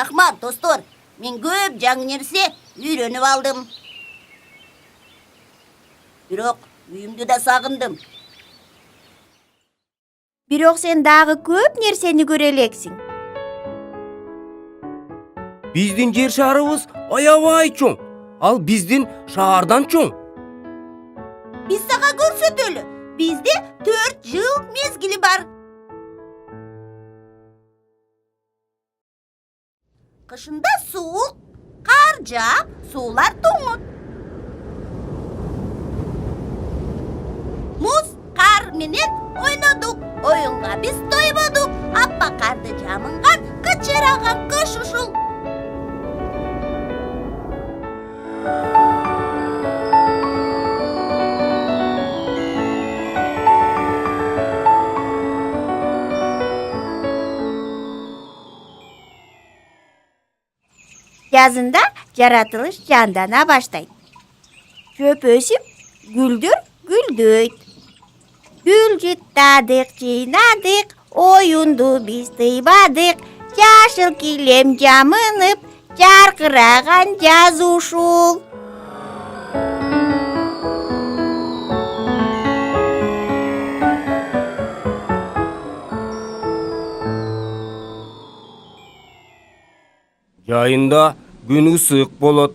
Рахмат, достор. Мен көп жаңы нерсе үйрөнүп алдым. Бирок үйүмдү да сагындым. Бирок сен дагы көп нерсени көрө элексиң. Биздин жер шарыбыз аябай чоң. Ал биздин шаардан чоң. Биз сага көрсөтөлү. Бизде 4 жыл мезгили бар. Кышында суук, кар жаап, суулар тоңот. Муз, кар менен ойнодук. Оюнга биз тойбодук. Аппак карды жамынган, кычыраган кыш ушул. Жазында жаратылыш жандана баштайт. Чөп өсүп, гүлдөр гүлдөйт. Гүл жыттадык, жыйнадык, оюнду биз тыйбадык. Жашыл килем жамынып, жаркыраган жаз ушул. Жайында күн ысык болот.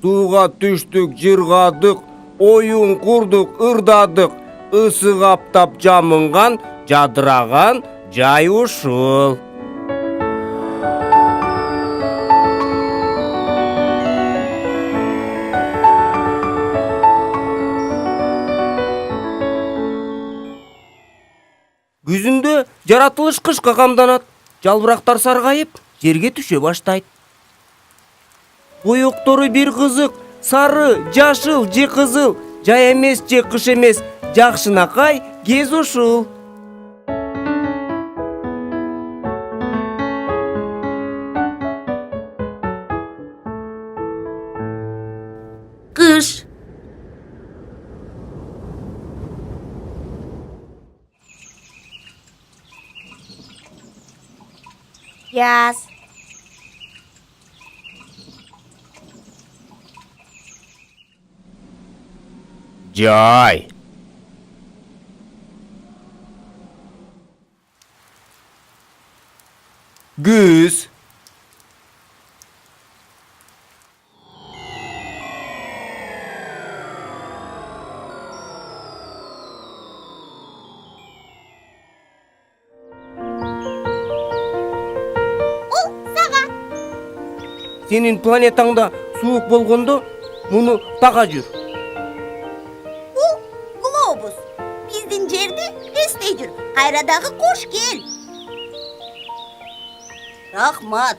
Сууга түштүк, жыргадык, оюн курдук, ырдадык. Ысык аптап жамынган, жадыраган жай ушул. Күзүндө жаратылыш кышка камданат. Жалбырактар саргайып, жерге түшө баштайт. Боектору бир кызык, сары, жашыл же кызыл, жай эмес же кыш эмес, жакшынакай кез ушул. Кыш. Яз. Жай. Күз. Сенин планетаңда суук болгондо муну тага жүр. Бул глобус. Биздин жерди эстей жүр. Кайра дагы кош кел. Рахмат.